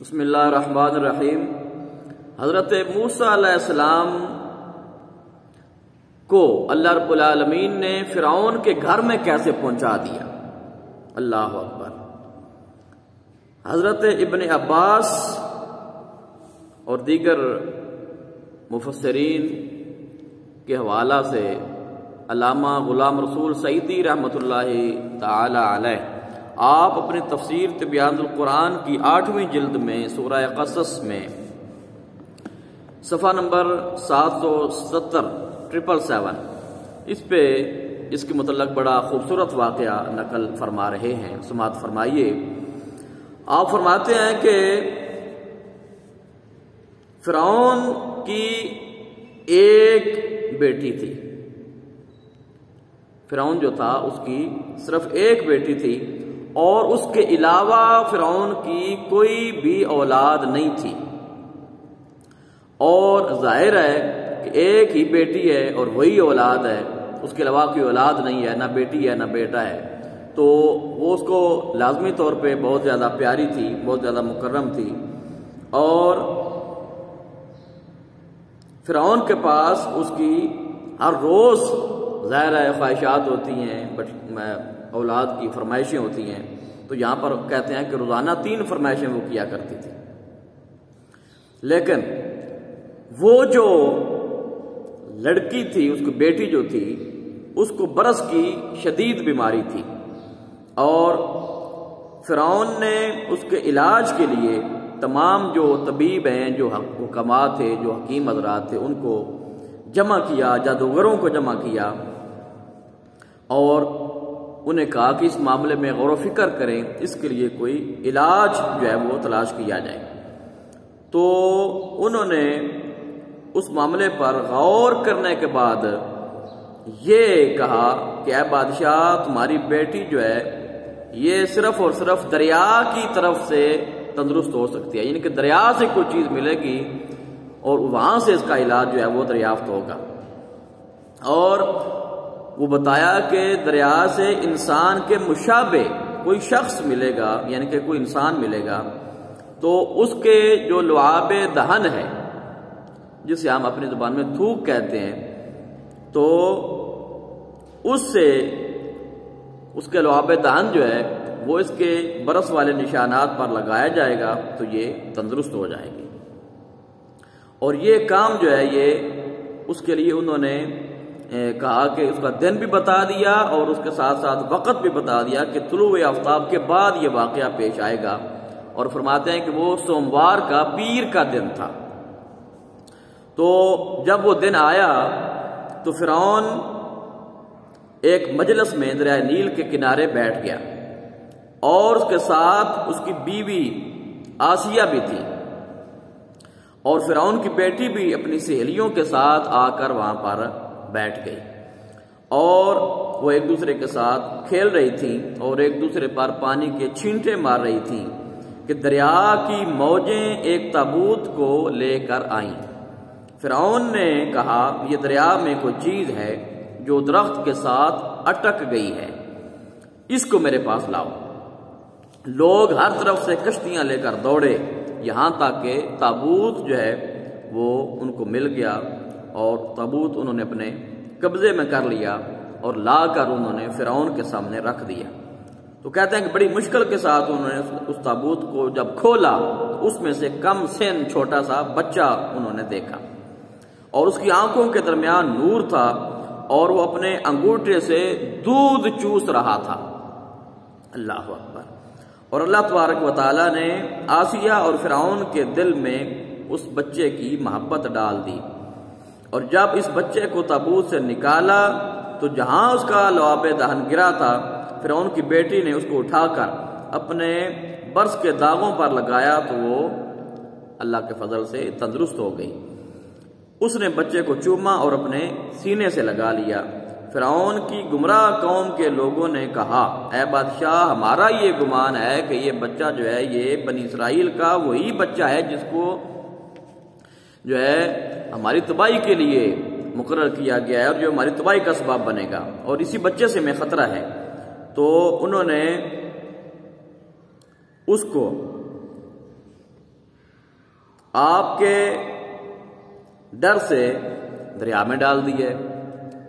بسم اللہ الرحمن الرحیم۔ حضرت موسیٰ علیہ السلام کو اللہ رب العالمین نے فرعون کے گھر میں کیسے پہنچا دیا؟ اللہ اکبر۔ حضرت ابن عباس اور دیگر مفسرین کے حوالہ سے علامہ غلام رسول سعیدی رحمۃ اللہ تعالی علیہ آپ اپنی تفسیر تبیان القرآن کی 8ویں جلد میں سورہ قصص میں صفحہ نمبر 770 اس پہ اس کے متعلق بڑا خوبصورت واقعہ نقل فرما رہے ہیں، سماعت فرمائیے۔ آپ فرماتے ہیں کہ فرعون کی ایک بیٹی تھی، فرعون جو تھا اس کی صرف ایک بیٹی تھی اور اس کے علاوہ فرعون کی کوئی بھی اولاد نہیں تھی، اور ظاہر ہے کہ ایک ہی بیٹی ہے اور وہی اولاد ہے، اس کے علاوہ کوئی اولاد نہیں ہے، نہ بیٹی ہے نہ بیٹا ہے، تو وہ اس کو لازمی طور پہ بہت زیادہ پیاری تھی، بہت زیادہ مکرم تھی، اور فرعون کے پاس اس کی ہر روز ظاہر ہے خواہشات ہوتی ہیں، اولاد کی فرمائشیں ہوتی ہیں، تو یہاں پر کہتے ہیں کہ روزانہ 3 فرمائشیں وہ کیا کرتی تھی، لیکن وہ جو لڑکی تھی، اس کی بیٹی جو تھی، اس کو برص کی شدید بیماری تھی، اور فرعون نے اس کے علاج کے لیے تمام جو طبیب ہیں، جو حکماء تھے، جو حکیم حضرات تھے، ان کو جمع کیا، جادوگروں کو جمع کیا، اور انہیں کہا کہ اس معاملے میں غور و فکر کریں، اس کے لیے کوئی علاج جو ہے وہ تلاش کیا جائے۔ تو انہوں نے اس معاملے پر غور کرنے کے بعد یہ کہا کہ اے بادشاہ، تمہاری بیٹی جو ہے یہ صرف اور صرف دریا کی طرف سے تندرست ہو سکتی ہے، یعنی کہ دریا سے کوئی چیز ملے گی اور وہاں سے اس کا علاج جو ہے وہ دریافت ہوگا، اور وہ بتایا کہ دریا سے انسان کے مشابہ کوئی شخص ملے گا، یعنی کہ کوئی انسان ملے گا، تو اس کے جو لعاب دہن ہے، جسے ہم اپنی زبان میں تھوک کہتے ہیں، تو اس سے اس کے لعاب دہن جو ہے وہ اس کے برص والے نشانات پر لگایا جائے گا تو یہ تندرست ہو جائے گی۔ اور یہ کام جو ہے یہ اس کے لیے انہوں نے کہا کہ اس کا دن بھی بتا دیا اور اس کے ساتھ ساتھ وقت بھی بتا دیا کہ طلوع آفتاب کے بعد یہ واقعہ پیش آئے گا، اور فرماتے ہیں کہ وہ سوموار کا پیر کا دن تھا۔ تو جب وہ دن آیا تو فرعون ایک مجلس میں دریائے نیل کے کنارے بیٹھ گیا، اور اس کے ساتھ اس کی بیوی آسیہ بھی تھی، اور فرعون کی بیٹی بھی اپنی سہیلیوں کے ساتھ آ کر وہاں پر بیٹھ گئی، اور وہ ایک دوسرے کے ساتھ کھیل رہی تھی اور ایک دوسرے پر پانی کے چھینٹے مار رہی تھی کہ دریا کی موجیں ایک تابوت کو لے کر آئیں۔ فرعون نے کہا یہ دریا میں کوئی چیز ہے جو درخت کے ساتھ اٹک گئی ہے، اس کو میرے پاس لاؤ۔ لوگ ہر طرف سے کشتیاں لے کر دوڑے، یہاں تک کہ تابوت جو ہے وہ ان کو مل گیا، اور تابوت انہوں نے اپنے قبضے میں کر لیا اور لا کر انہوں نے فرعون کے سامنے رکھ دیا۔ تو کہتے ہیں کہ بڑی مشکل کے ساتھ انہوں نے اس تابوت کو جب کھولا، اس میں سے کم سن چھوٹا سا بچہ انہوں نے دیکھا، اور اس کی آنکھوں کے درمیان نور تھا، اور وہ اپنے انگوٹھے سے دودھ چوس رہا تھا۔ اللہ اکبر۔ اور اللہ تبارک و تعالی نے آسیہ اور فرعون کے دل میں اس بچے کی محبت ڈال دی، اور جب اس بچے کو تابوت سے نکالا تو جہاں اس کا لعاب دہن گرا تھا، فرعون کی بیٹی نے اس کو اٹھا کر اپنے برص کے داغوں پر لگایا تو وہ اللہ کے فضل سے تندرست ہو گئی۔ اس نے بچے کو چوما اور اپنے سینے سے لگا لیا۔ فرعون کی گمراہ قوم کے لوگوں نے کہا اے بادشاہ، ہمارا یہ گمان ہے کہ یہ بچہ جو ہے یہ بنی اسرائیل کا وہی بچہ ہے جس کو جو ہے ہماری تباہی کے لیے مقرر کیا گیا ہے اور جو ہماری تباہی کا سبب بنے گا، اور اسی بچے سے میں خطرہ ہے۔ تو انہوں نے اس کو آپ کے ڈر سے دریا میں ڈال دیا ہے،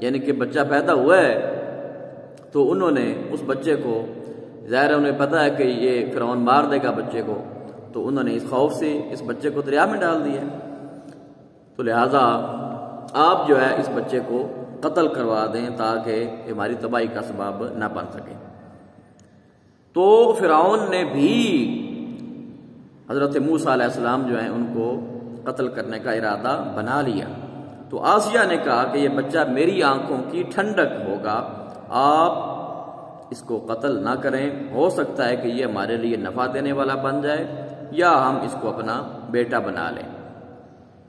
یعنی کہ بچہ پیدا ہوا ہے تو انہوں نے اس بچے کو، ظاہر انہیں پتا ہے کہ یہ فرعون مار دے گا بچے کو، تو انہوں نے اس خوف سے اس بچے کو دریا میں ڈال دیا، تو لہٰذا آپ جو ہے اس بچے کو قتل کروا دیں تاکہ ہماری تباہی کا سبب نہ بن سکے۔ تو فرعون نے بھی حضرت موسیٰ علیہ السلام جو ہیں ان کو قتل کرنے کا ارادہ بنا لیا۔ تو آسیہ نے کہا کہ یہ بچہ میری آنکھوں کی ٹھنڈک ہوگا، آپ اس کو قتل نہ کریں، ہو سکتا ہے کہ یہ ہمارے لیے نفع دینے والا بن جائے یا ہم اس کو اپنا بیٹا بنا لیں۔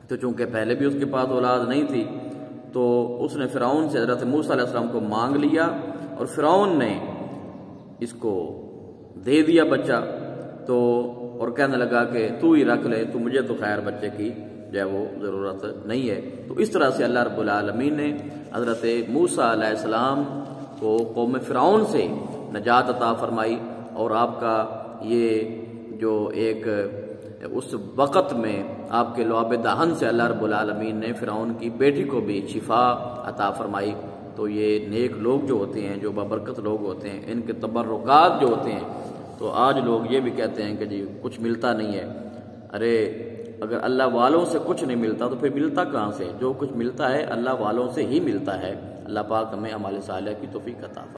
تو چونکہ پہلے بھی اس کے پاس اولاد نہیں تھی تو اس نے فرعون سے حضرت موسیٰ علیہ السلام کو مانگ لیا اور فرعون نے اس کو دے دیا بچہ، تو اور کہنے لگا کہ تو ہی رکھ لے، تو مجھے تو خیر بچے کی جو ہے وہ ضرورت نہیں ہے۔ تو اس طرح سے اللہ رب العالمین نے حضرت موسیٰ علیہ السلام کو قوم فرعون سے نجات عطا فرمائی، اور آپ کا یہ جو ایک اس وقت میں آپ کے لعاب دہن سے اللہ رب العالمین نے فرعون کی بیٹی کو بھی شفا عطا فرمائی۔ تو یہ نیک لوگ جو ہوتے ہیں، جو بابرکت لوگ ہوتے ہیں، ان کے تبرکات جو ہوتے ہیں، تو آج لوگ یہ بھی کہتے ہیں کہ جی کچھ ملتا نہیں ہے۔ ارے اگر اللہ والوں سے کچھ نہیں ملتا تو پھر ملتا کہاں سے؟ جو کچھ ملتا ہے اللہ والوں سے ہی ملتا ہے۔ اللہ پاک ہمیں اعمال صالحہ کی توفیق عطا فرمائے۔